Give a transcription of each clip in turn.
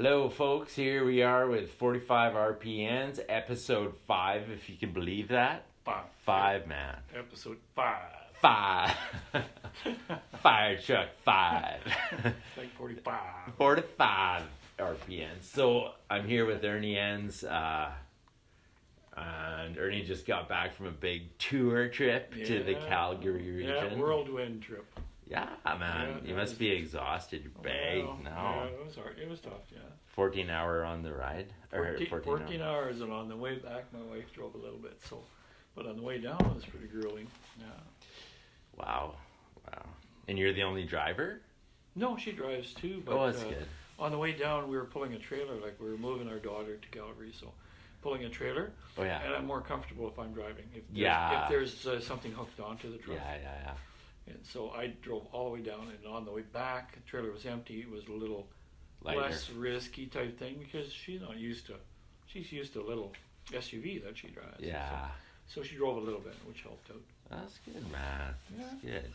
Hello, folks. Here we are with 45RPENNS, episode 5, if you can believe that. Five, man. Episode 5. 5. Fire truck 5. Like 45. 45 RPNs. So I'm here with Ernie Enns, and Ernie just got back from a big tour trip to the Calgary region. Yeah, whirlwind trip. Yeah, man. You must be exhausted. You're big. No. Yeah, it was hard. It was tough, yeah. 14-hour on the ride? 14 hours, and on the way back, my wife drove a little bit. So, but on the way down, it was pretty grueling. Yeah. Wow. And you're the only driver? No, she drives too. But, that's good. On the way down, we were pulling a trailer, like we were moving our daughter to Calgary, so pulling a trailer. Oh, yeah. And I'm more comfortable if I'm driving. If there's something hooked onto the truck. Yeah. And so I drove all the way down, and on the way back, the trailer was empty. It was a little Lighter. less risky type thing because she's not used to. She's used to a little SUV that she drives. Yeah. So she drove a little bit, which helped out. That's good, man. That's good.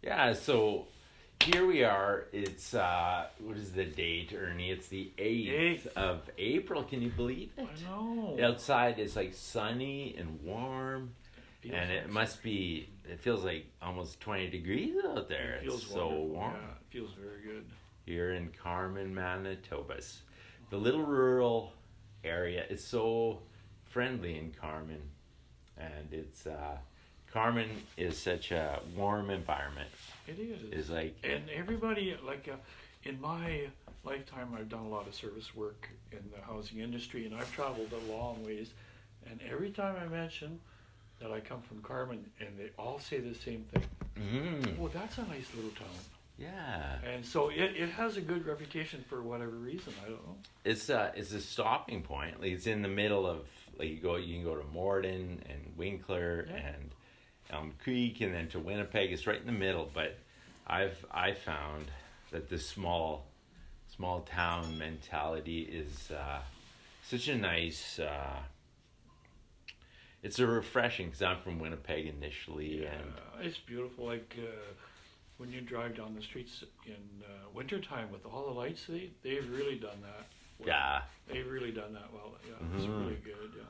Yeah, so here we are. It's, what is the date, Ernie? It's the 8th of April. Can you believe it? I know. Outside it's like sunny and warm. And it must be, it feels like almost 20 degrees out there. It feels it's so warm. Yeah, it feels very good. Here in Carman, Manitoba. The little rural area. It's so friendly in Carman. And it's, Carman is such a warm environment. It is. It's like... And everybody, in my lifetime, I've done a lot of service work in the housing industry, and I've traveled a long ways. And every time I mention that I come from Carman, and they all say the same thing. Well, that's a nice little town. Yeah. And so it has a good reputation for whatever reason. I don't know. It's a stopping point. Like, it's in the middle of, like, you can go to Morden and Winkler and Elm Creek, and then to Winnipeg. It's right in the middle. But I found that the small town mentality is such a nice. It's a refreshing, because I'm from Winnipeg initially. Yeah, and it's beautiful. Like when you drive down the streets in wintertime with all the lights, they've really done that well. Yeah. They've really done that well. Yeah, it's really good, yeah.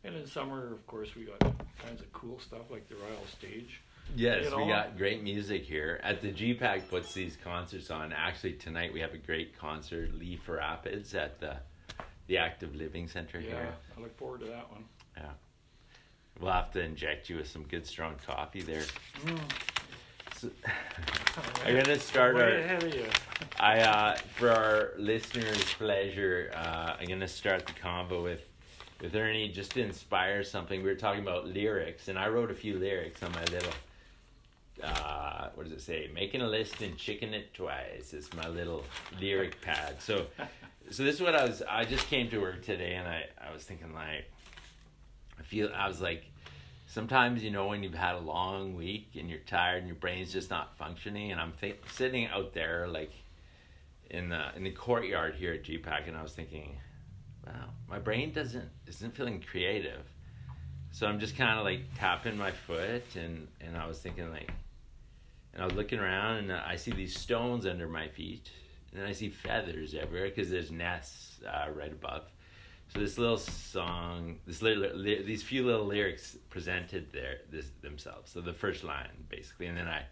And in summer, of course, we got kinds of cool stuff like the Royal Stage. Yes, we got great music here. At the GPAC puts these concerts on. Actually, tonight we have a great concert, Leaf Rapids, at the Active Living Center here. Yeah, I look forward to that one. Yeah. We'll have to inject you with some good strong coffee there. So, I'm going to start for our listeners' pleasure, I'm going to start the convo with Ernie, just to inspire something. We were talking about lyrics, and I wrote a few lyrics on my little, what does it say? Making a list and checking it twice. It's my little lyric pad. So this is what I just came to work today, and I was thinking, like, I was like, sometimes, when you've had a long week and you're tired and your brain's just not functioning, and I'm sitting out there, like, in the courtyard here at GPAC, and I was thinking, wow, my brain isn't feeling creative. So I'm just kind of like tapping my foot, and I was thinking, like, and I was looking around, and I see these stones under my feet, and then I see feathers everywhere because there's nests right above. So this little song, these few little lyrics presented themselves. So the first line, basically, and then I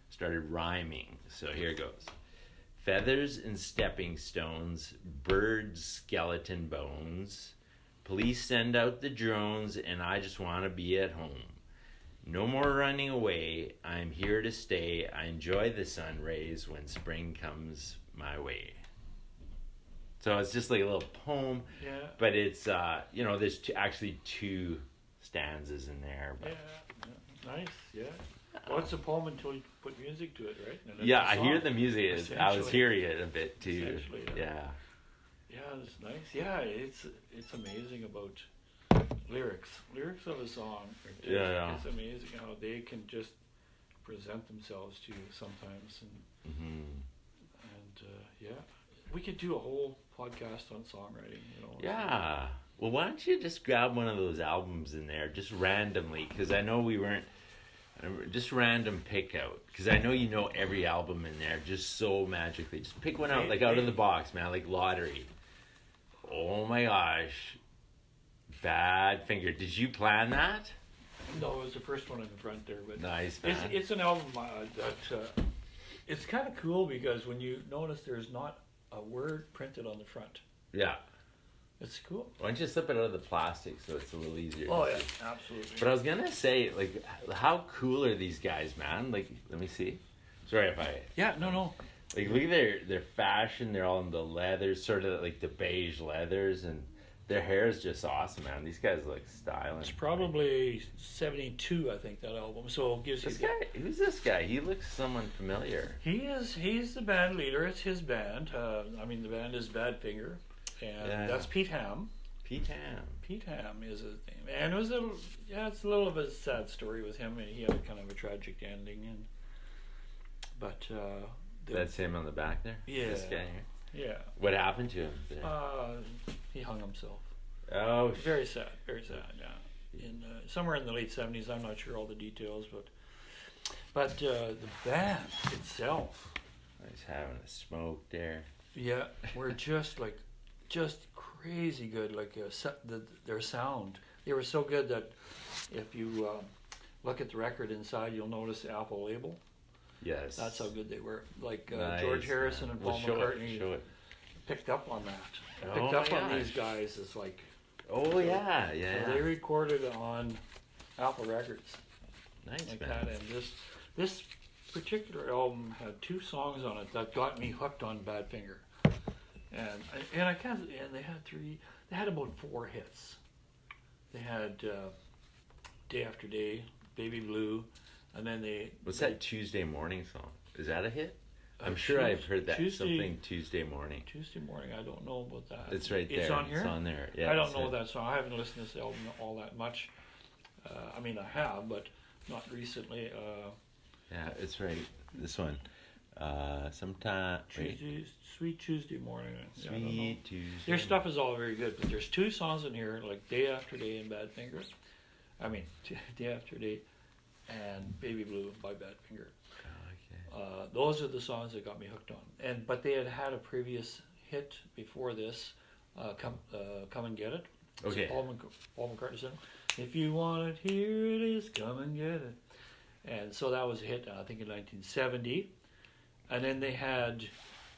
started rhyming. So here it goes. Feathers and stepping stones, birds, skeleton bones. Police send out the drones, and I just want to be at home. No more running away. I'm here to stay. I enjoy the sun rays when spring comes my way. So it's just like a little poem, but it's, there's actually two stanzas in there. But. Yeah, nice, yeah. Well, it's a poem until you put music to it, right? Yeah, I hear the music. I was hearing it a bit too. Yeah. Yeah, it's nice. Yeah, it's amazing about lyrics. Lyrics of a song. It's amazing how they can just present themselves to you sometimes. And we could do a whole podcast on songwriting, Yeah. Well, why don't you just grab one of those albums in there, just randomly, because I know we weren't, just random pick out, because I know you know every album in there just so magically. Just pick one out, like out of the box, man, like lottery. Oh my gosh, Badfinger. Did you plan that? No, it was the first one in the front there, but Nice, man. it's an album that it's kind of cool because when you notice there's not a word printed on the front. Yeah. It's cool. Why don't you slip it out of the plastic so it's a little easier? Oh to yeah, see? absolutely. But I was gonna say, like, how cool are these guys, man? Like, let me see. Sorry if I. Yeah, no. Like, look at their fashion. They're all in the leathers, sort of like the beige leathers, and their hair is just awesome, man. These guys look stylish. It's probably 72, I think, that album. So it gives you. This guy, who's this guy? He looks someone familiar. He's the band leader. It's his band. I mean, the band is Badfinger, and that's Pete Ham. Pete Ham. Pete Ham is his name, and it was it's a little of a sad story with him. And he had kind of a tragic ending, but that's him on the back there. Yeah. This guy here. Yeah. What happened to him? He hung himself. Oh. Very sad. Very sad. Yeah. In somewhere in the late 70s. I'm not sure all the details, but the band itself. He's having a smoke there. Yeah, we're just crazy good. Like their sound, they were so good that if you look at the record inside, you'll notice the Apple label. Yes, that's how good they were. Like nice, George Harrison man. and Paul McCartney picked up on that. Picked up on these guys as like. Oh yeah. So they recorded on Apple Records. Nice, like man. that, and this particular album had 2 songs on it that got me hooked on Badfinger. And I can't. And they had 3. They had about 4 hits. They had Day After Day, Baby Blue, and then What's that Tuesday Morning song? Is that a hit? I'm sure I've heard that. Something Tuesday Morning. Tuesday Morning. I don't know about that. It's right there. It's on here. It's on there. Yeah. I don't know that song. I haven't listened to this album all that much. I mean, I have, but not recently. Yeah, it's right. This one. Sometime. Sweet Tuesday Morning. Sweet Tuesday. Their stuff is all very good, but there's 2 songs in here, like Day After Day and Badfinger. I mean, Day After Day and Baby Blue by Badfinger. Okay. Those are the songs that got me hooked on. But they had a previous hit before this, Come and Get It. Okay. Paul McCartney said, "If you want it, here it is. Come and get it." And so that was a hit, I think, in 1970. And then they had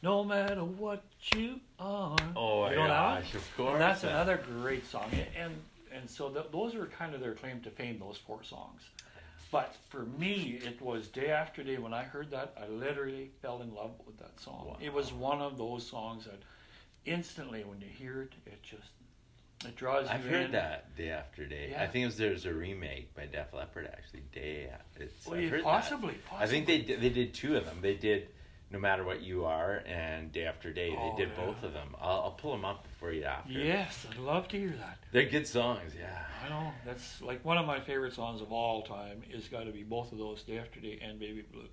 No Matter What You Are. Oh my gosh, of course. And that's another great song. And so those were kind of their claim to fame, those 4 songs. But for me, it was Day After Day. When I heard that, I literally fell in love with that song. Wow. It was one of those songs that instantly, when you hear it, it draws you in. I've heard that Day After Day. Yeah. I think there's a remake by Def Leppard actually. Possibly. I think they did 2 of them. They did No Matter What You Are and Day After Day. They did both of them. I'll pull them up for you after. Yes, I'd love to hear that. They're good songs, yeah. I know. That's like one of my favorite songs of all time. Is got to be both of those, Day After Day and Baby Blue.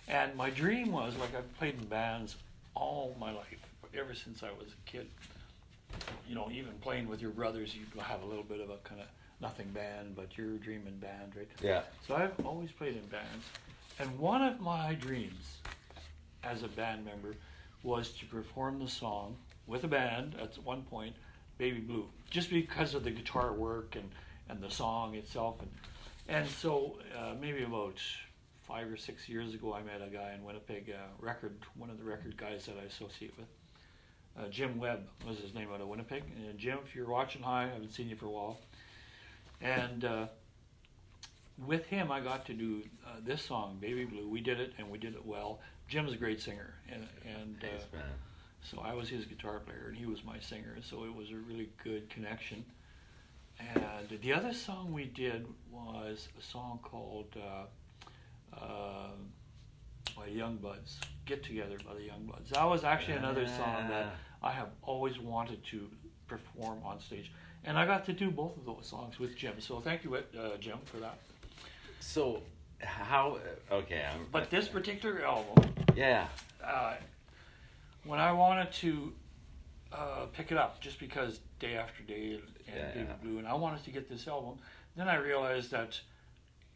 And my dream was, like, I've played in bands all my life, ever since I was a kid. You know, even playing with your brothers, you have a little bit of a kind of nothing band, but you're dreaming band, right? Yeah. So I've always played in bands. And one of my dreams as a band member was to perform the song with a band at one point, Baby Blue, just because of the guitar work and the song itself. And so maybe about 5 or 6 years ago, I met a guy in Winnipeg, one of the record guys that I associate with. Jim Webb was his name, out of Winnipeg. And Jim, if you're watching, hi, I haven't seen you for a while. And with him, I got to do this song, Baby Blue. We did it, and we did it well. Jim's a great singer, and so I was his guitar player, and he was my singer. So it was a really good connection. And the other song we did was a song called by Young Buds, Get Together by the Young Buds. That was actually another song that I have always wanted to perform on stage. And I got to do both of those songs with Jim. So thank you, Jim, for that. So, how... Okay. But this particular album... Yeah. When I wanted to pick it up, just because Day After Day and Baby Blue, and I wanted to get this album, then I realized that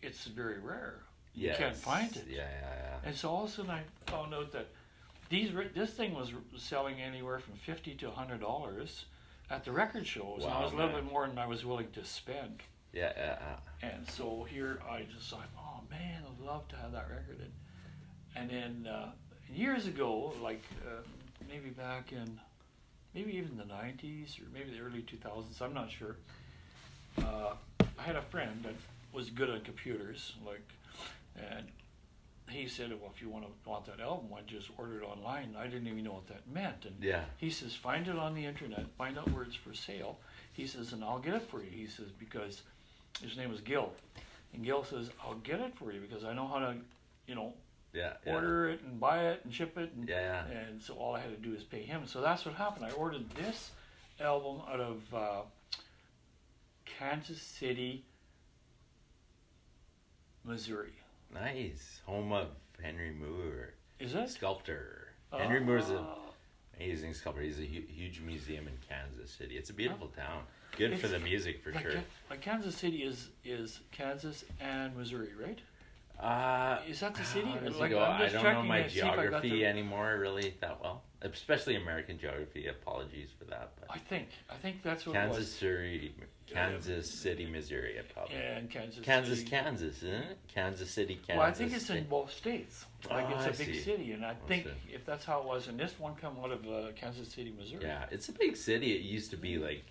it's very rare. You can't find it. Yeah. And so all of a sudden I found out that this thing was selling anywhere from $50 to $100 at the record shows. Wow, and it was a little man. bit more than I was willing to spend. Yeah. And so here I just thought, oh man, I'd love to have that record. And then years ago, like maybe back in, maybe even the 90s or maybe the early 2000s, I'm not sure. I had a friend that was good on computers, and he said, well, if you want that album, I just order it online. I didn't even know what that meant. And Yeah. he says, find it on the internet, find out where it's for sale. He says, and I'll get it for you. He says, because his name was Gil. And Gil says, I'll get it for you because I know how to, order it and buy it and ship it. And, and so all I had to do is pay him. So that's what happened. I ordered this album out of Kansas City, Missouri. Nice. Home of Henry Moore. Is it? Sculptor. Henry Moore's an amazing sculptor. He's a huge museum in Kansas City. It's a beautiful town. Good for the music, for sure. Like Kansas City is Kansas and Missouri, right? Is that the city? I don't know my geography anymore really that well, especially American geography. Apologies for that. But I think that's what it was. Kansas City, Missouri, probably. And Kansas, isn't it? Kansas City, Kansas. Well, I think it's in both states. It's a big city, and I think see. if that's how it was, and this one come out of Kansas City, Missouri. Yeah, it's a big city. It used to be like,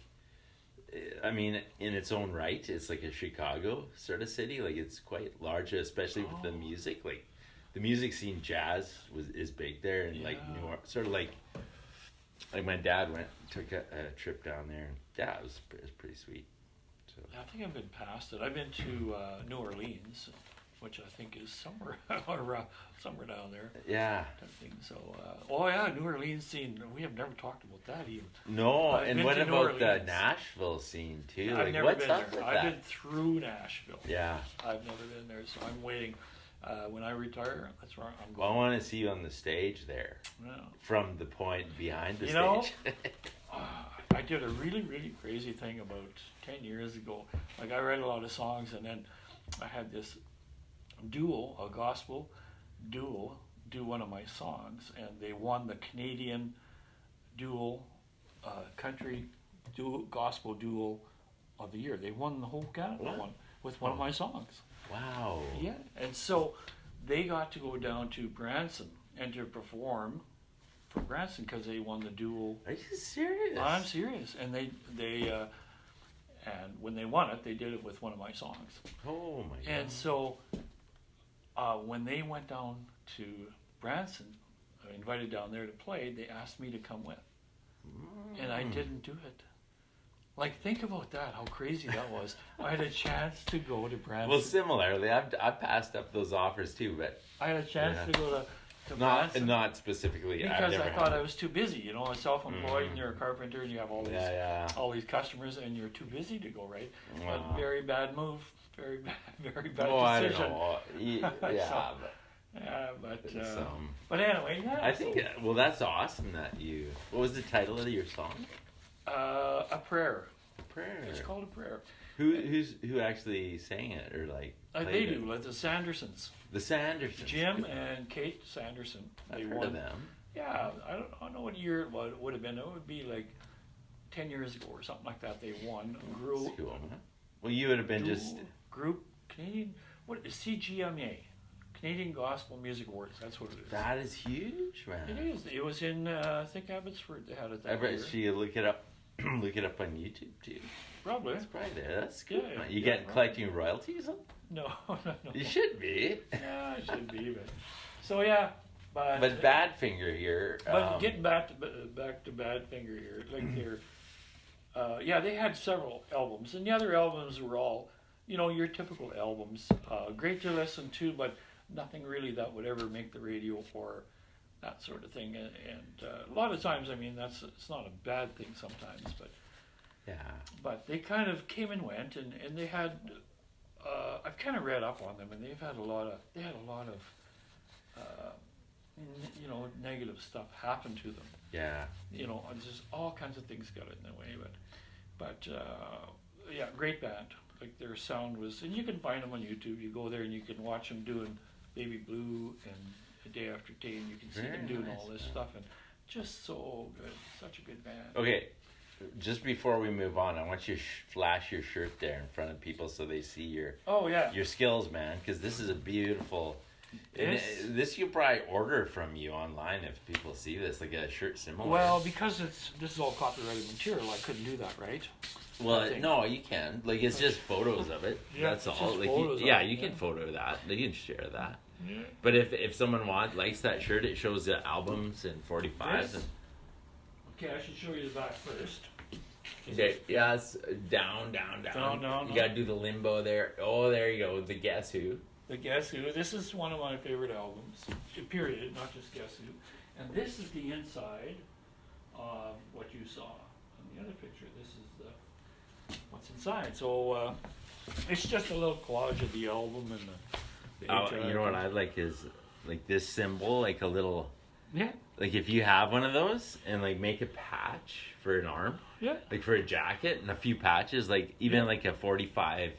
I mean, in its own right, it's like a Chicago sort of city. Like it's quite large, especially with the music. Like the music scene, jazz is big there, and like New York, sort of like my dad took a trip down there, and it was pretty sweet. So I think I've been past it. I've been to New Orleans, which I think is somewhere down there. Yeah. So, New Orleans scene. We have never talked about that even. No, and what about the Nashville scene too? I've never been there. I've been through Nashville. Yeah. I've never been there, so I'm waiting. When I retire, that's where I'm going. Well, I want to see you on the stage there. Yeah. From the point behind the stage. I did a really, really crazy thing about 10 years ago. Like I read a lot of songs, and then I had this a gospel duo, do one of my songs, and they won the Canadian country gospel duo of the year. They won the whole Canada one with one of my songs. Wow. Yeah, and so they got to go down to Branson and to perform for Branson because they won the duo. Are you serious? I'm serious, and they and when they won it, they did it with one of my songs. Oh my God! And so when they went down to Branson, invited down there to play, they asked me to come with, and I didn't do it. Like, think about that, how crazy that was. I had a chance to go to Branson. Well, similarly, I've passed up those offers too, but I had a chance to go to Branson. Not specifically. Because I thought I was too busy. I'm self-employed and you're a carpenter and you have all these customers and you're too busy to go, right? Wow. A very bad move. Very bad decision. I don't know. But anyway, yeah. I think, that's awesome that you... What was the title of your song? A prayer. Prayer. It's called a prayer. Who actually sang it or like? They do, like the Sandersons. The Sandersons. Jim and Kate Sanderson. I've heard of them. Yeah, I don't know what year it would have been. It would be like 10 years ago or something like that. They won. That's cool, huh? Well, you would have been group Canadian. What is CGMA? Canadian Gospel Music Awards. That's what it is. That is huge, man. It is. It was in I think Abbotsford. They had it that year. So you look it up. Look it up on YouTube too. Probably. It's probably there. That's good. Yeah, you collecting royalties? No. You should be. Yeah, I should be. But so yeah. But Badfinger here. But getting back to Badfinger here, like they're, they had several albums, and the other albums were all, your typical albums. Great to listen to, but nothing really that would ever make the radio or that sort of thing. And a lot of times, I mean, it's not a bad thing sometimes, but yeah. But they kind of came and went, and they had. I've kind of read up on them, and they had a lot of negative stuff happen to them. Yeah. Just all kinds of things got in the way, but great band. like their sound was, and you can find them on YouTube. You go there and you can watch them doing Baby Blue and Day After Day, and you can see them doing all this stuff, and just so good, such a good band. Okay, just before we move on, I want you to flash your shirt there in front of people so they see your your skills, man, because this is a beautiful. This you'll probably order from you online if people see this, like a shirt similar. Well, because this is all copyrighted material, I couldn't do that, right? Well, no, you can. Like, it's just photos of it. Yeah, that's all. Like, you can photo that. You can share that. Yeah. But if someone likes that shirt, it shows the albums and 45s. And... Okay, I should show you the back first. Okay, yeah, it's down. You gotta do the limbo there. Oh, there you go. The Guess Who. The Guess Who. This is one of my favorite albums. Period, not just Guess Who. And this is the inside of what you saw in the other picture. This is what's inside. So it's just a little collage of the album and the you know what I like is like this symbol, like a little. Yeah. Like if you have one of those and like make a patch for an arm. Yeah. Like for a jacket and a few patches, like even like a 45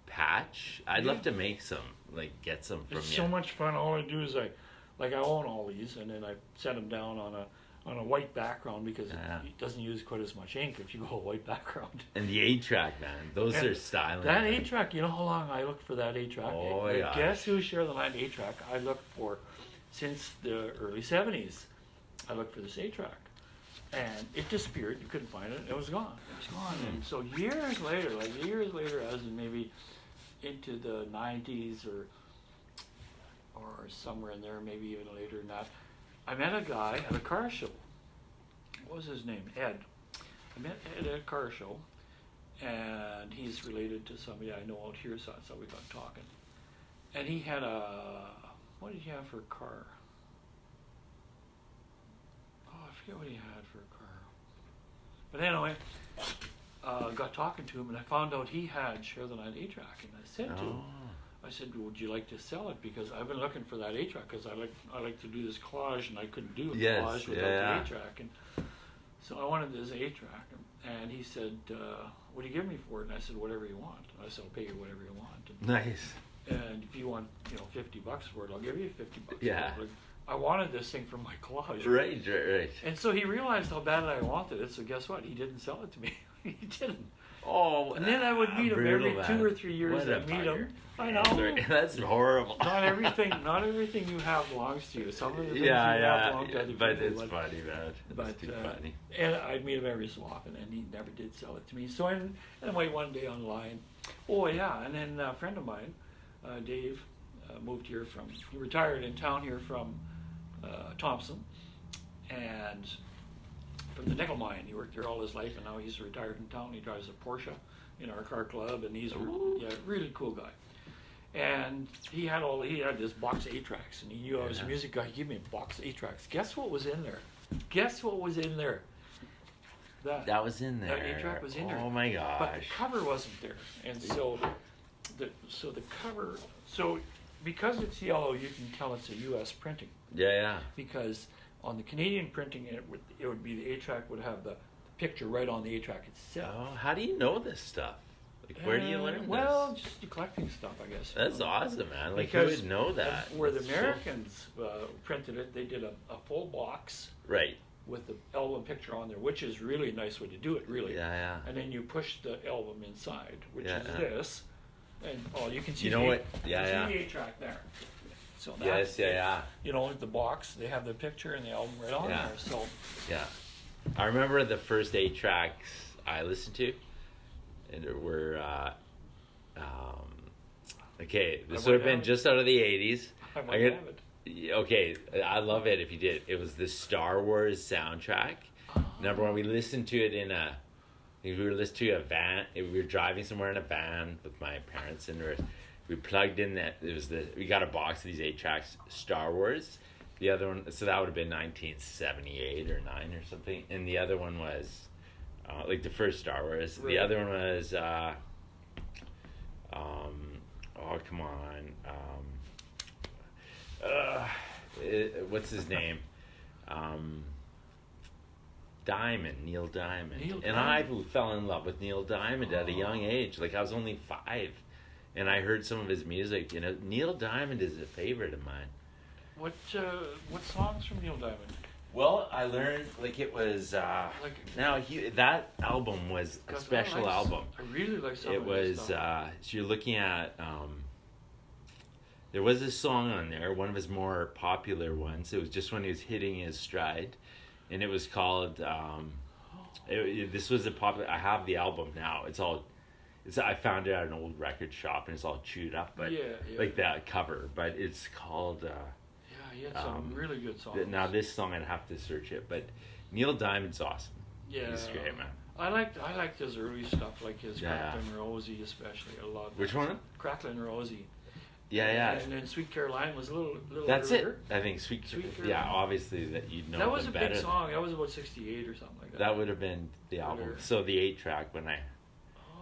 patch. I'd love to make some, like get some from you. It's so much fun. All I do is I own all these, and then I set them down on a white background because it doesn't use quite as much ink if you go a white background. And the 8-track, man, those are styling. That 8-track, you know how long I looked for that 8-track? Oh yeah. Guess Who Share the Land 8-track? I looked for since the early 70s. I looked for this 8-track. And it disappeared. You couldn't find it. It was gone. It was gone. And so years later, as in maybe into the 90s or somewhere in there, maybe even later than that, I met a guy at a car show. What was his name? Ed. I met Ed at a car show, and he's related to somebody I know out here, so that's how we got talking. And he had what did he have for a car? I forget what he had for a car. But anyway, got talking to him, and I found out he had Share the Night 8-track, and I said to him, would you like to sell it? Because I've been looking for that 8-track, because I like to do this collage, and I couldn't do a collage without the 8-track. And so I wanted this 8-track, and he said, what do you give me for it? And I said, whatever you want. And I said, I'll pay you whatever you want. And, nice. And if you want, $50 for it, I'll give you $50 yeah. for it. I wanted this thing for my collage. Right. And so he realized how bad I wanted it, so guess what? He didn't sell it to me. He didn't. Oh, and then I would meet him every 2 or 3 years. I'd meet him. I know. That's horrible. Not everything you have belongs to you. Some of the things you have belong to other people. But it's funny, man. It's too funny. And I'd meet him every so often, and he never did sell it to me. So anyway, one day online. Oh yeah, and then a friend of mine, Dave, moved here he retired in town here from Thompson, and from the nickel mine. He worked there all his life, and now he's retired in town. He drives a Porsche in our car club, and he's really cool guy. And he had this box of 8-tracks, and he was a music guy. He gave me a box of 8-tracks. Guess what was in there? That was in there. That 8-track was in there. Oh my gosh! But the cover wasn't there, and so the cover. So because it's yellow, you can tell it's a U.S. printing. Yeah. Because on the Canadian printing, it would be the 8-track would have the picture right on the 8-track itself. Oh, how do you know this stuff? Like, where do you learn this? Well, just collecting stuff, I guess. That's awesome, man. Like, who would know that? Where the Americans printed it, they did a full box. Right. With the album picture on there, which is really a nice way to do it, really. Yeah. And then you push the album inside, which is this. And you can see see the 8-track there. So that's the box, they have the picture and the album right on there. So I remember the first 8-tracks I listened to, and there were this would have been just out of the 80s. I might have it. Okay, I love it if you did. It was the Star Wars soundtrack. Number one, we listened to it we were listening to a van. We were driving somewhere in a van with my parents, and we plugged in we got a box of these 8-tracks, Star Wars. The other one, so that would have been 1978 or 9 or something. And the other one was, like the first Star Wars. Right. The other one was, come on. What's his name? Neil Diamond. Neil And Diamond. I fell in love with Neil Diamond at a young age. Like, I was only 5. And I heard some of his music. You know, Neil Diamond is a favorite of mine. What songs from Neil Diamond? Well, I learned, like, it was, that album was a 'Cause special album. I really like some It of his was, stuff. so you're looking at, there was a song on there, one of his more popular ones. It was just when he was hitting his stride. And it was called, this was a popular, I have the album now. I found it at an old record shop and it's all chewed up, but like that cover, but it's called, he had some really good songs. now this song I'd have to search it, but Neil Diamond's awesome. Yeah. He's great, man. I liked his early stuff, like his Cracklin' Rosie especially. I love Which one? Cracklin' Rosie. Yeah. And then Sweet Caroline was a little That's earlier. it. I think Sweet Caroline. Yeah, obviously that you'd know That was a better. big song. That was about 68 or something like that. That would have been the album. Earlier. So the 8-track when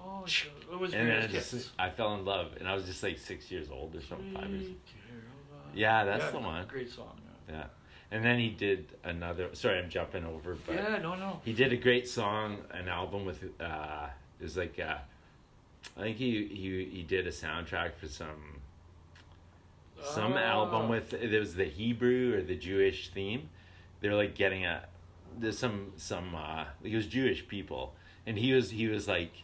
Oh, so it was and then Greatest Hits. I fell in love, and I was just like 6 years old or something, 5 years. Sweet Caroline. Yeah, that's the one. Great song. Yeah, and then he did another. Sorry, I'm jumping over, but No. he did a great song, an album with. It was like, I think he did a soundtrack for some album with. It was the Hebrew or the Jewish theme. They're like getting there's some it was Jewish people, and he was like.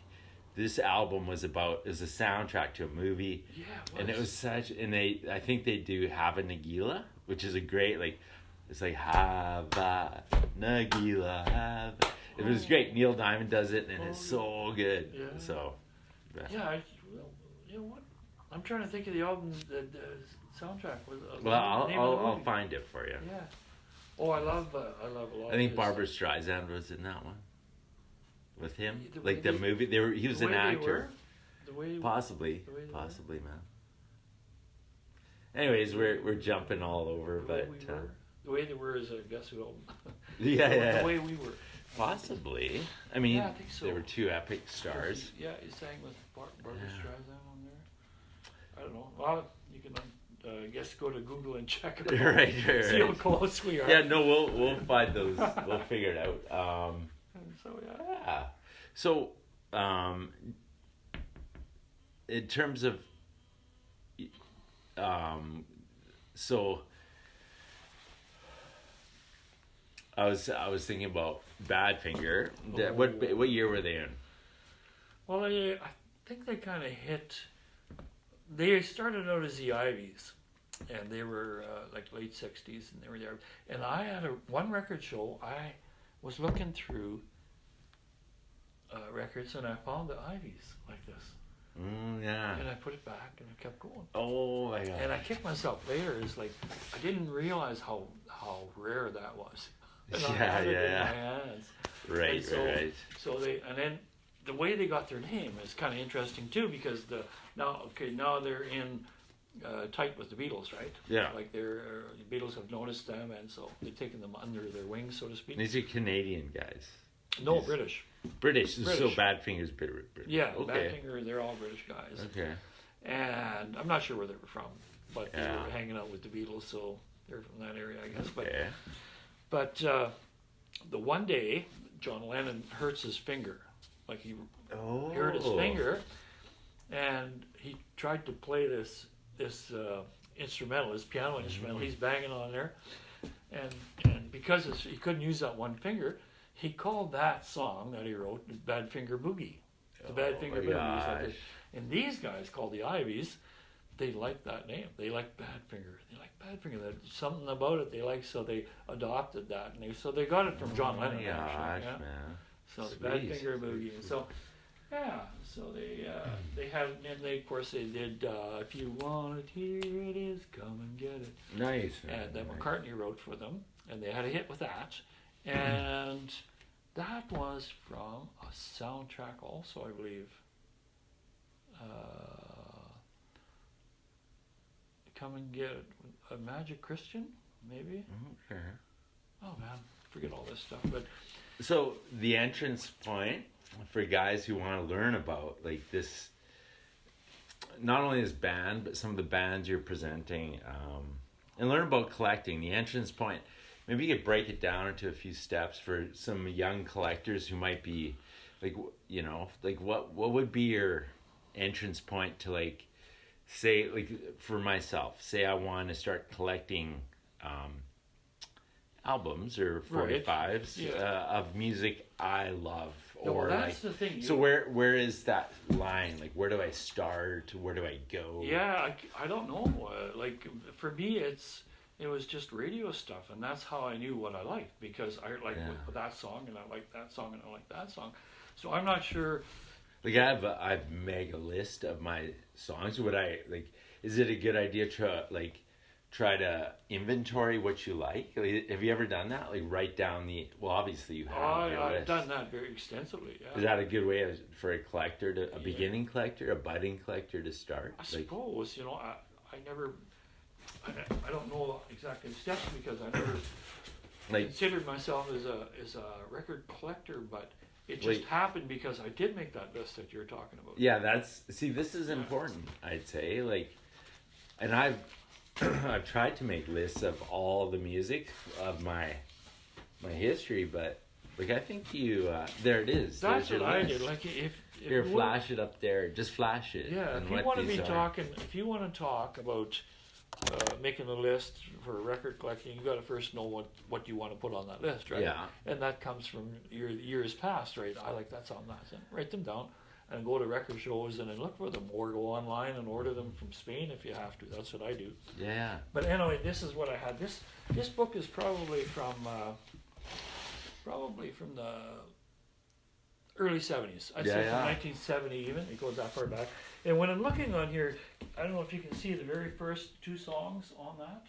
This album was a soundtrack to a movie, and it was such. And I think they do Hava Nagila, which is a great it's like Hava Nagila. Hava. It was great. Neil Diamond does it, and it's so good. Yeah. So, you know what? I'm trying to think of the album, the soundtrack was. Well, I'll find it for you. Yeah. Oh, I love a lot. I think of Barbara Streisand was in that one. With him, the movie, he was an actor. Possibly, man. Anyways, we're jumping all over, but the way they were is a Guess Who album. Yeah. The way we were. Possibly. I mean, I think so. They were two epic stars. Yeah, he sang with Barbara Streisand on there. I don't know. Well, you can. I guess go to Google and check it out. Right. See how close we are. Yeah, no, we'll find those. We'll figure it out. So, in terms of, I was thinking about Badfinger. What year were they in? Well, I think they kind of hit. They started out as the Ivies, and they were like late '60s, and they were there. And I had one record show. I was looking through records, and I found the Ivies like this. Yeah. And I put it back, and I kept going. Oh my God. And I kicked myself later. It's like I didn't realize how rare that was. And I had it in my hands. Right. So then the way they got their name is kind of interesting too, because now they're in tight with the Beatles, right? Yeah. Like the Beatles have noticed them, and so they've taken them under their wings, so to speak. These are Canadian guys. No, British. So Badfinger's British. Yeah, okay. Badfinger, they're all British guys. Okay. And I'm not sure where they were from, but they Yeah. were hanging out with the Beatles, so they're from that area, I guess. Okay. But the one day, John Lennon hurts his finger. Like he hurt his finger, and he tried to play this instrumental, his piano instrumental. He's banging on there, and because he couldn't use that one finger, he called that song that he wrote Badfinger Boogie. The Badfinger Boogie. And these guys called the Ivies, they liked that name. They liked Badfinger. There's something about it they liked, so they adopted that. And they got it from John Lennon, actually. Yeah. Man. So the Badfinger Boogie. And so they had, and they, of course, they did If You Want It, Here It Is, Come and Get It. Nice. And that McCartney wrote for them, and they had a hit with that. And that was from a soundtrack also, I believe. Come and Get It. A Magic Christian, maybe? Okay. Oh, man. Forget all this stuff. But so the entrance point for guys who want to learn about like this, not only this band, but some of the bands you're presenting, and learn about collecting, the entrance point, maybe you could break it down into a few steps for some young collectors who might be like, you know, like what would be your entrance point to, like, say, like for myself, say I want to start collecting albums or 45s of music I love. No, or that's like, the thing. So where is that line? Like, where do I start? Where do I go? Yeah, I don't know. Like for me, it was just radio stuff, and that's how I knew what I liked, because I like that song, and I like that song, and I like that song. So I'm not sure. Like I've made a list of my songs. Would I like? Is it a good idea to like try to inventory what you like? Have you ever done that? Like write down the. Well, obviously you have. I've done that very extensively. Yeah. Is that a good way for a collector to beginning collector, a budding collector to start? I suppose, you know, I never. I don't know exactly the steps, because I never considered myself as a record collector, but it just happened because I did make that list that you're talking about. Yeah, this is important, I'd say. Like, and I've tried to make lists of all the music of my history, but like I think you there it is. That's There's what your I list. did. Like if Here, flash it up there. Just flash it. Yeah, if you want to be talking, if you want to talk about making a list for record collecting, you got to first know what you want to put on that list, right? Yeah. And that comes from your years past, right? I like that song, write them down, and go to record shows and then look for them, or go online and order them from Spain if you have to. That's what I do. Yeah. But anyway, this is what I had. This book is probably from the early 70s. I'd say from 1970 even. It goes that far back. And when I'm looking on here, I don't know if you can see the very first two songs on that.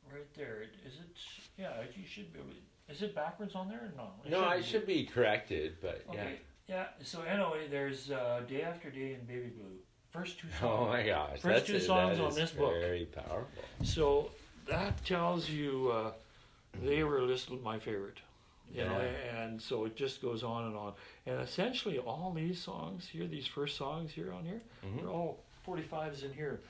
Right there. Is it? Yeah, you should be able to. Is it backwards on there or no? No, I should be corrected, but okay. Yeah. So anyway, there's Day After Day and Baby Blue. First two songs. Oh my gosh. First two songs on this book. Very powerful. So that tells you they were listed my favorite. You know, and so it just goes on and on. And essentially all these songs here, these first songs here on here, they're all 45s in here.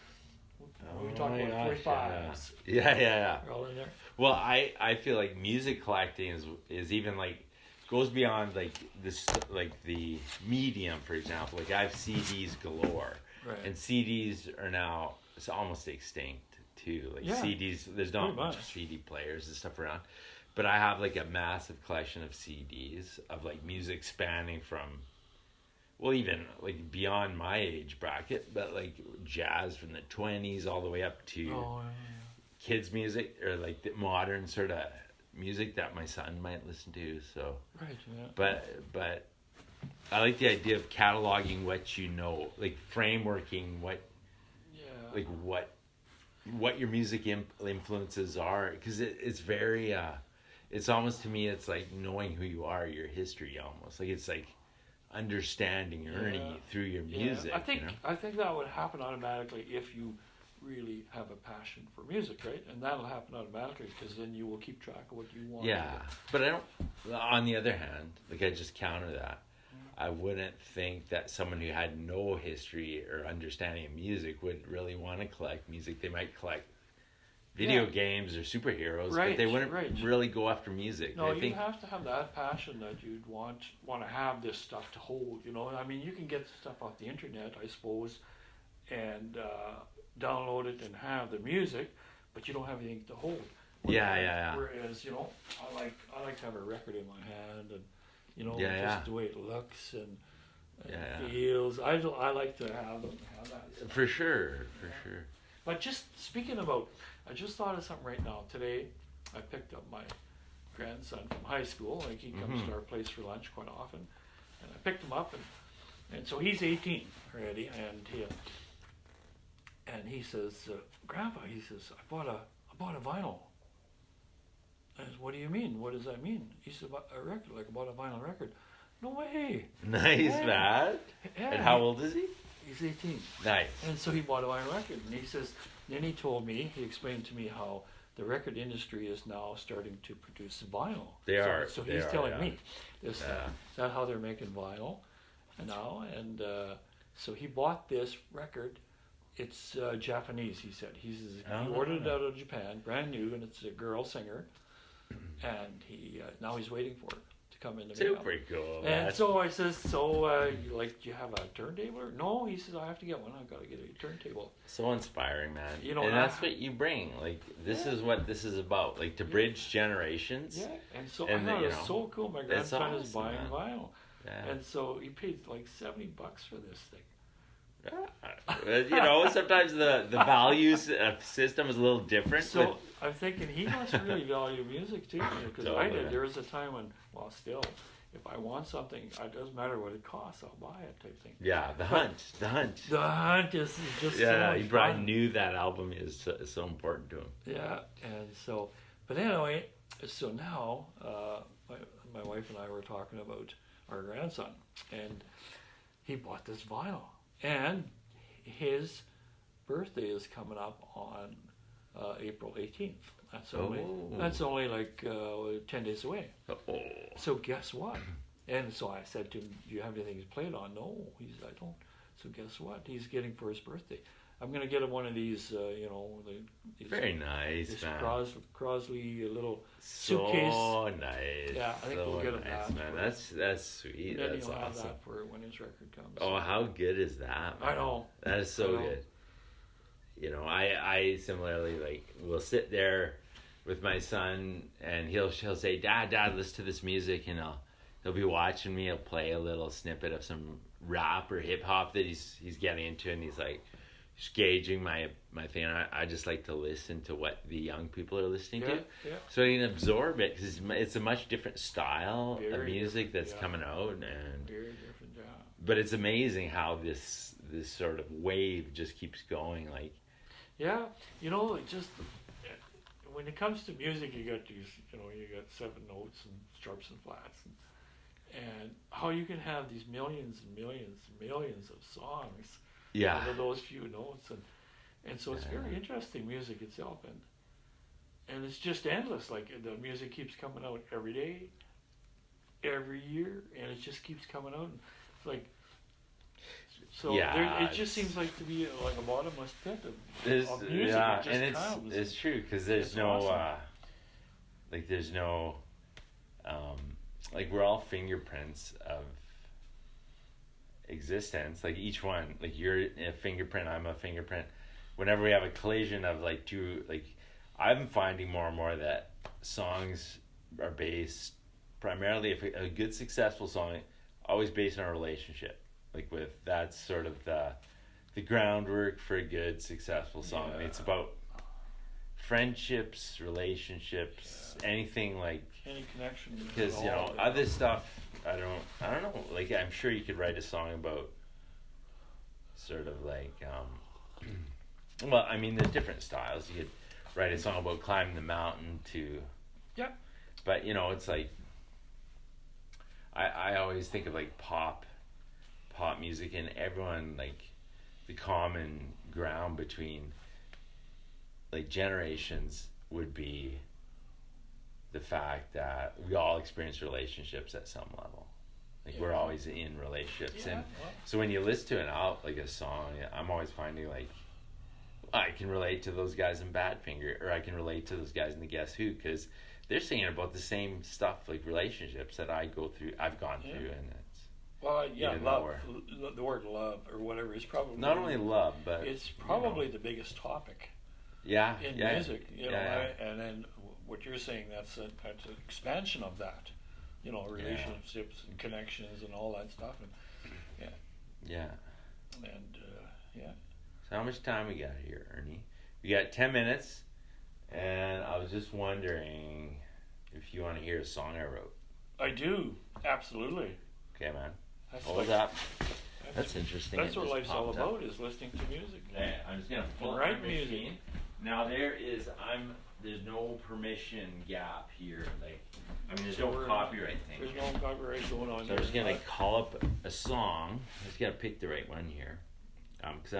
We talk about 45s. Yeah. They're all in there. Well, I feel like music collecting is even like goes beyond like this, like the medium, for example. Like I have CDs galore, and CDs are now it's almost extinct too. Like CDs, there's not much CD players and stuff around. But I have like a massive collection of CDs of like music spanning from, well, even like beyond my age bracket, but like jazz from the 20s all the way up to kids music, or like the modern sort of music that my son might listen to. So, but I like the idea of cataloging what you know, like frameworking what your music influences are, because it's very it's almost, to me, it's like knowing who you are, your history, almost like it's like understanding Ernie through your music. I think that would happen automatically if you really have a passion for music, right? And that'll happen automatically, because then you will keep track of what you want. Yeah, but I don't. On the other hand, like I just counter that. I wouldn't think that someone who had no history or understanding of music would really want to collect music. They might collect video games or superheroes, but they wouldn't really go after music. No, you have to have that passion that you'd want to have this stuff to hold. You know, I mean, you can get stuff off the internet, I suppose, and download it and have the music, but you don't have anything to hold. Whereas, you know, I like to have a record in my hand, and you know, just the way it looks and feels. I like to have that stuff. For sure. But just speaking about, I just thought of something right now. Today, I picked up my grandson from high school. Like, he comes to our place for lunch quite often, and I picked him up, and so he's 18 already, and he says, "Grandpa," he says, "I bought a vinyl." I said, "What do you mean? What does that mean?" He said, "A record, like I bought a vinyl record." No way. Nice, man. Yeah. And how old is he? He's 18. Nice. And so he bought a vinyl record, and he says, then he told me, he explained to me how the record industry is now starting to produce vinyl. So he's telling me this. Is that how they're making vinyl now? And so he bought this record, It's Japanese, he said. He Oh. ordered it out of Japan, brand new, and it's a girl singer. And now he's waiting for it to come in the mail. Super cool. And so I says, do you have a turntable? No, he says, I have to get one. I've got to get a turntable. So inspiring, man. You know, and that's what you bring. Like, this is what this is about. Like, to bridge generations. Yeah, and so And I thought you it was know, so cool. My grandson is awesome, buying man. vinyl. Yeah. And so he paid like $70 for this thing. You know, sometimes the values system is a little different. So I'm thinking he must really value music too, because I Totally. did. There was a time when, well, still, if I want something, it doesn't matter what it costs, I'll buy it, type thing. Yeah, the hunt. The hunt is just so Yeah, much he probably fun. knew that album is so important to him. Yeah, and so, but anyway, so now my wife and I were talking about our grandson, and he bought this vinyl, and his birthday is coming up on April 18th. That's only like 10 days away. Oh. So guess what? And so I said to him, "Do you have anything he's played on?" No, I don't. So guess what? He's getting for his birthday. I'm gonna get him one of these, these, Very nice, this man. Crosley little suitcase. So nice. Yeah, I think we'll get him nice, that. man. That's sweet. And then That's he'll have awesome. that for when his record comes. Oh, how good is that, man? I know. That is so I know. good. You know, I similarly, like, will sit there with my son, and he'll say, Dad, listen to this music, and he'll be watching me. He'll play a little snippet of some rap or hip hop that he's getting into, and he's like, just gauging my thing. I just like to listen to what the young people are listening to, Yeah. so I can absorb it, because it's a much different style of Very music different, that's yeah. coming out, and Very different, yeah. but it's amazing how this sort of wave just keeps going. Like, Yeah, it just when it comes to music, you got these, you got 7 notes and sharps and flats, and how you can have these millions and millions and millions of songs yeah, out of those few notes, and so it's Yeah. very interesting music itself, and it's just endless. Like the music keeps coming out every day, every year, and it just keeps coming out. And it's like. So Yeah, it just seems like to be like a bottomless pit There's, of music. yeah, it just and comes. it's true, because there's It's no awesome. there's no like, we're all fingerprints of existence. Like, each one, like, you're a fingerprint, I'm a fingerprint. Whenever we have a collision of like two, like, I'm finding more and more that songs are based primarily, if a good successful song, always based on a relationship. Like, that's sort of the groundwork for a good successal song. I mean, it's about friendships, relationships, anything, like, Any connection? because at all. other stuff, I don't know. Like, I'm sure you could write a song about sort of like well, I mean, there's different styles. You could write a song about climbing the mountain to, Yeah. but it's like, I always think of like pop music, and everyone, like, the common ground between like generations would be the fact that we all experience relationships at some level. Like, we're Yeah. always in relationships, Yeah, and well. so when you listen to a song, I'm always finding, like, I can relate to those guys in Badfinger, or I can relate to those guys in the Guess Who, because they're singing about the same stuff, like relationships that I've gone through, and it's Well, yeah, even love. more. The word love or whatever is probably not only love, but it's probably the biggest topic yeah, in yeah, music. yeah. Right? And then what you're saying, that's an expansion of that. Relationships and connections and all that stuff. And Yeah. yeah. So how much time we got here, Ernie? We got 10 minutes, and I was just wondering if you want to hear a song I wrote. I do, absolutely. Okay, man. That's Hold like- up. That's interesting. That's It what just life's all popped up. about, is listening to music. Okay, I'm just gonna pull up Write my music. machine. Now there's no permission gap here. Like, I mean, there's no copyright thing. There's no copyright going on. So I'm just there. gonna call up a song. I just gotta pick the right one here, because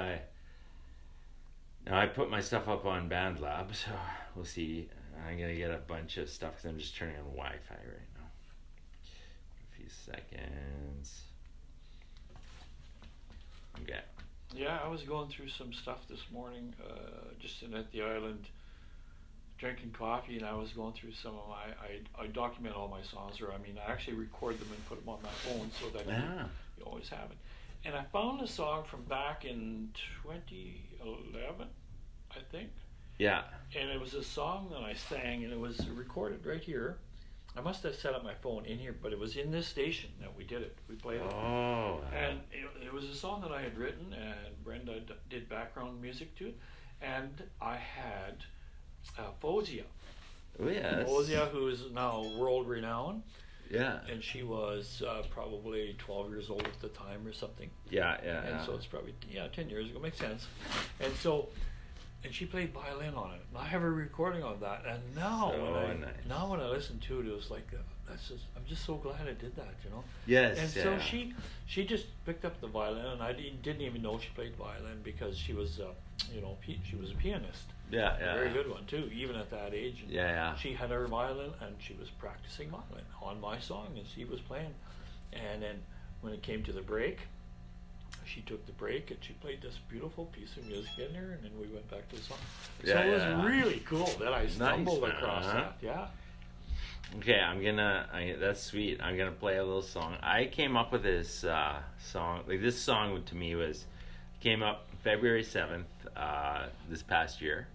I put my stuff up on BandLab, so we'll see. I'm gonna get a bunch of stuff because I'm just turning on Wi-Fi right now. A few seconds. Okay. Yeah, I was going through some stuff this morning, just sitting at the island drinking coffee, and I was going through some of I document all my songs, or I mean, I actually record them and put them on my phone so that Yeah. you always have it. And I found a song from back in 2011, I think. Yeah. And it was a song that I sang, and it was recorded right here. I must have set up my phone in here, but it was in this station that we did it. We played it. Oh. And it was a song that I had written, and Brenda did background music to it. And I had Fozia. Oh, yes. Fozia, who is now world renowned. Yeah. And she was probably 12 years old at the time or something. Yeah. And so it's probably, 10 years ago. Makes sense. And she played violin on it. And I have a recording of that. And now, when I listen to it, it was like, I'm just so glad I did that, you know? Yes. And so she just picked up the violin, and I didn't even know she played violin because she was, she was a pianist. Yeah. A very good one, too, even at that age. And Yeah. she had her violin, and she was practicing violin on my song, and she was playing. And then when it came to the break, she took the break and she played this beautiful piece of music in there, and then we went back to the song. So it was really cool that I stumbled across that. Yeah. Okay, that's sweet. I'm gonna play a little song. I came up with this song. Like, this song to me came up February 7th, this past year.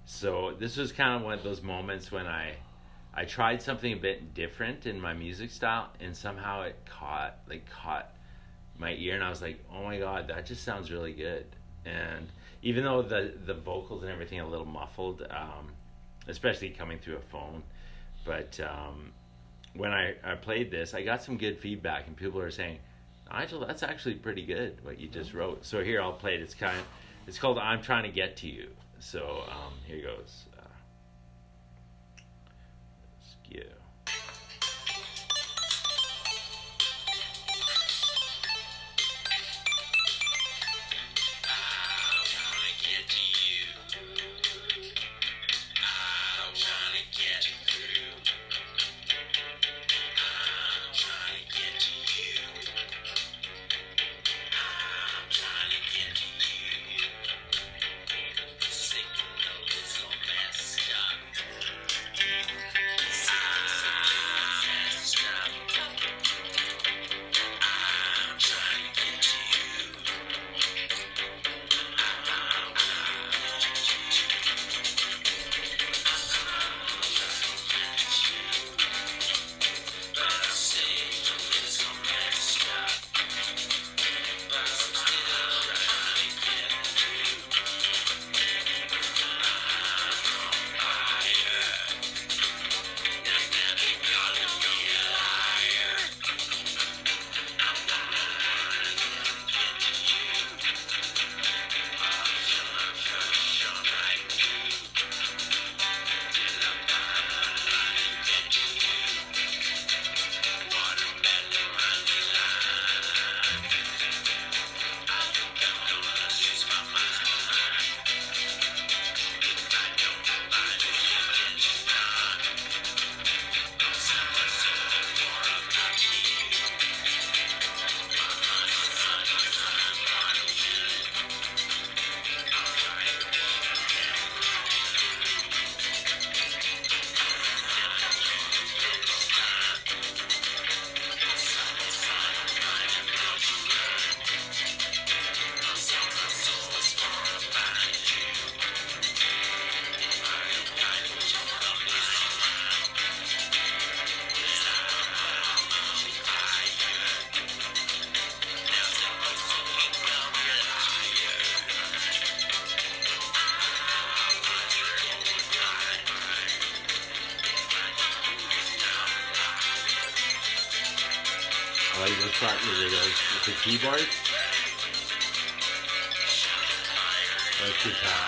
So this was kind of one of those moments when I tried something a bit different in my music style, and somehow it caught my ear, and I was like, oh my god, that just sounds really good. And even though the vocals and everything are a little muffled, especially coming through a phone, but when I played this, I got some good feedback, and people are saying, Nigel, that's actually pretty good what you just wrote. So here, I'll play it. It's called I'm Trying to Get to You. So here goes. Skew. I like this part where it goes with the keyboard. That's guitar.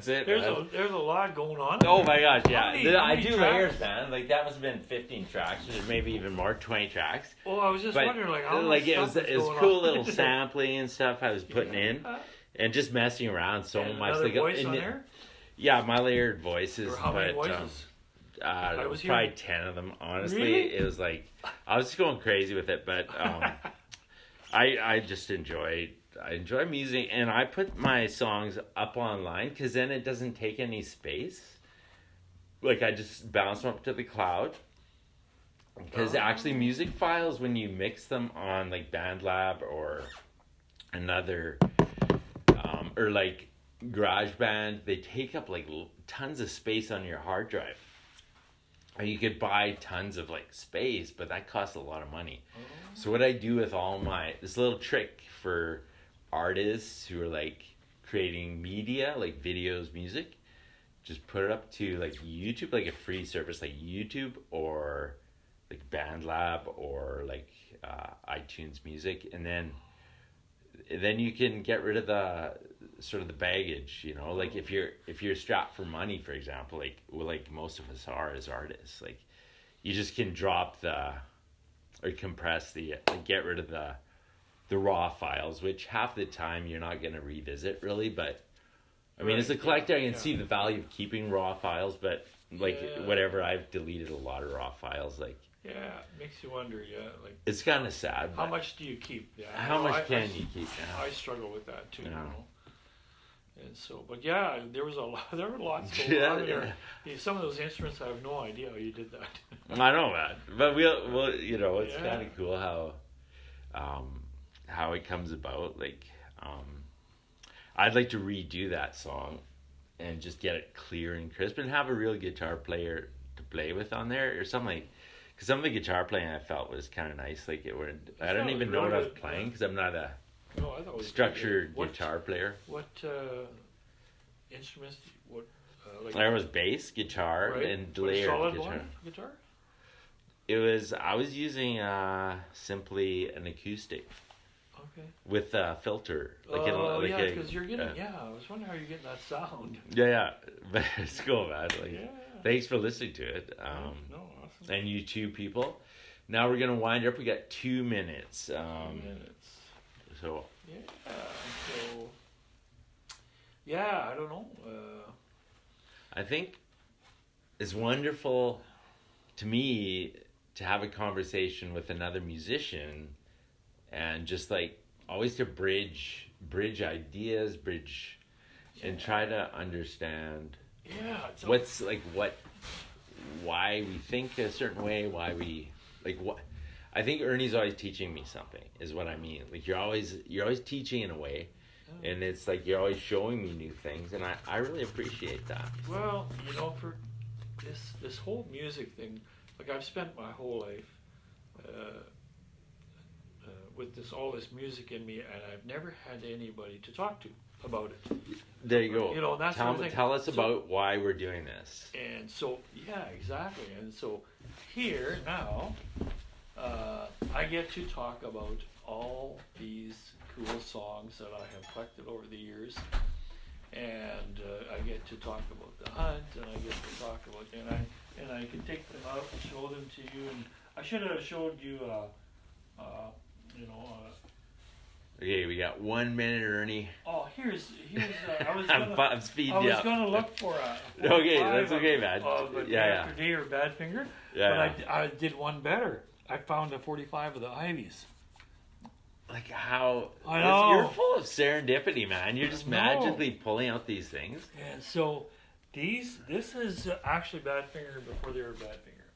That's it. There's man. there's a lot going on. Oh my gosh, yeah. How I many do tracks? layers, man. Like that must have been 15 tracks, or maybe even more, 20 tracks. Well, I was just But wondering, like, how much like it stuff was is going cool on? little sampling and stuff I was putting in, and just messing around so And much. another Like voice on there? yeah, my layered voices. Or how many but, voices? I was probably hearing- 10 of them. Honestly, Really? it was like I was just going crazy with it, but I just enjoy music, and I put my songs up online because then it doesn't take any space. Like I just bounce them up to the cloud. Because actually, music files, when you mix them on like BandLab or another, or like GarageBand, they take up like tons of space on your hard drive. Or you could buy tons of like space, but that costs a lot of money. So what I do with this little trick for artists who are like creating media, like videos, music, just put it up to like YouTube, like a free service like YouTube or like BandLab or like iTunes Music, and then you can get rid of the sort of the baggage, you know, like if you're strapped for money, for example, like most of us are as artists, like you just can drop or compress get rid of the raw files, which half the time you're not going to revisit really, but I mean, as a collector, I can see the value of keeping raw files, but whatever, I've deleted a lot of raw files, like. Yeah, it makes you wonder, like... It's kind of sad. How much do you keep? Yeah, how much can you keep? I struggle with that too, Yeah. you know. And so, but yeah, there were lots going Yeah, on there. yeah. Some of those instruments, I have no idea how you did that. I know that, but we'll you know, it's Yeah. kind of cool how it comes about. Like, I'd like to redo that song and just get it clear and crisp and have a real guitar player to play with on there or something. Because some of the guitar playing I felt was kind of nice. Like I don't even know what I was playing because I'm not a No, I thought it was structured good. guitar player. What instruments? Like There was bass, guitar, right? and What, layered solid guitar. one guitar? I was using simply an acoustic Okay. with a filter. Yeah, because you're getting. I was wondering how you're getting that sound. Yeah, but it's cool, man. Like, Yeah. thanks for listening to it. No, awesome. And you two people. Now we're gonna wind up. We got 2 minutes. 2 minutes. So Yeah. So. Yeah, I don't know. I think it's wonderful to me to have a conversation with another musician, and just like always to bridge ideas, and try to understand what's like why we think a certain way, why we like what. I think Ernie's always teaching me something, is what I mean. Like you're always teaching in a way, and it's like you're always showing me new things, and I really appreciate that. Well, you know, for this whole music thing, like I've spent my whole life with all this music in me, and I've never had anybody to talk to about it. There you go. You know, that's tell, the thing. tell us about why we're doing this. And so, yeah, exactly. And so here now, I get to talk about all these cool songs that I have collected over the years. And I get to talk about the hunt, and I get to talk about, and I can take them out and show them to you. And I should have showed you, Okay, we got 1 minute, Ernie. Oh, here's. I was I'm speeding you up. gonna look for a. Okay, that's okay, man. Day Yeah. After Day or Badfinger. Yeah. But I did one better. I found a 45 of the Ivies. Like how I know. You're full of serendipity, man. You're just magically pulling out these things. And so this is actually Badfinger before they were Badfinger.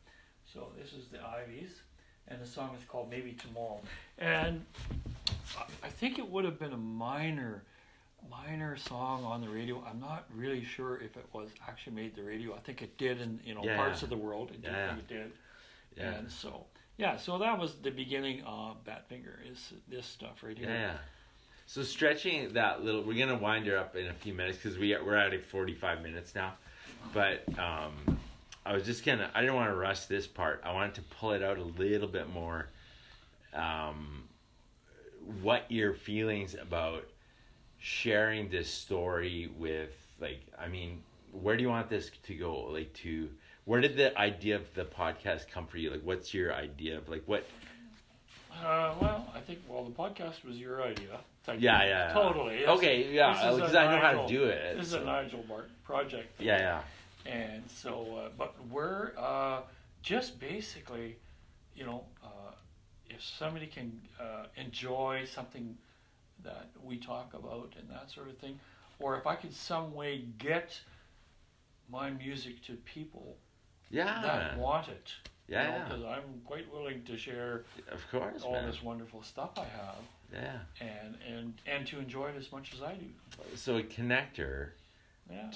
So this is the Ivies, and the song is called Maybe Tomorrow. And I think it would have been a minor song on the radio. I'm not really sure if it was actually made the radio. I think it did in parts of the world. I think it did. Yeah. And so so that was the beginning of Badfinger, is this stuff right here. Yeah. So stretching that little, we're gonna wind her up in a few minutes because we're at 45 minutes now. But I was just I didn't want to rush this part. I wanted to pull it out a little bit more. What your feelings about sharing this story with like, I mean, where do you want this to go? Like, where did the idea of the podcast come for you? Like, what's your idea of, like, what? Well, I think, the podcast was your idea. Yeah. Totally. Okay, yeah, because I know how to do it. This is a Nigel Martin project. Yeah. And so, but we're just basically, if somebody can enjoy something that we talk about and that sort of thing, or if I could some way get my music to people that want it. Yeah. Because I'm quite willing to share, of course, all this wonderful stuff I have. Yeah. And to enjoy it as much as I do. So a connector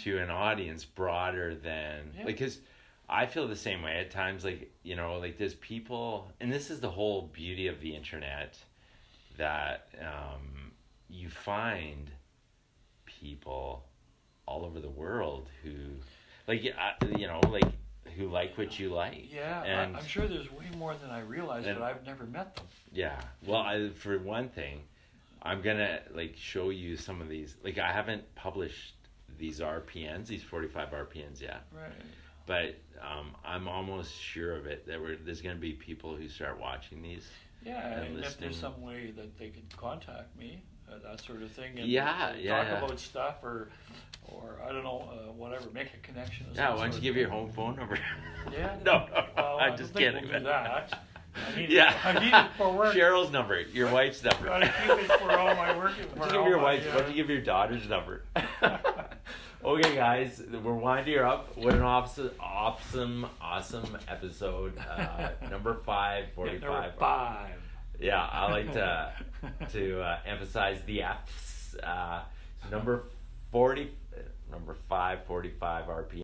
to an audience broader than because I feel the same way at times. Like, like there's people, and this is the whole beauty of the internet, that you find people all over the world who, like, who like what you like. Yeah, and I'm sure there's way more than I realize, but I've never met them. Yeah. Well, for one thing, I'm gonna show you some of these. Like, I haven't published these RPNs, these 45 RPNs yet. Right. But I'm almost sure of it that there's gonna be people who start watching these. Yeah, and if there's some way that they could contact me, that sort of thing, and talk about stuff, or I don't know, whatever, make a connection. Yeah, why don't you give your home phone number? Yeah. No, well, I'm just kidding. We'll do that. I need it for work. Cheryl's number, your wife's number. Gotta keep it for all my work. Why don't you give your daughter's number? Okay, guys, we're winding her up. What an awesome episode. Number 5, 45. Number 5. Yeah, I like to emphasize the F's. Number 5, 45 RPM.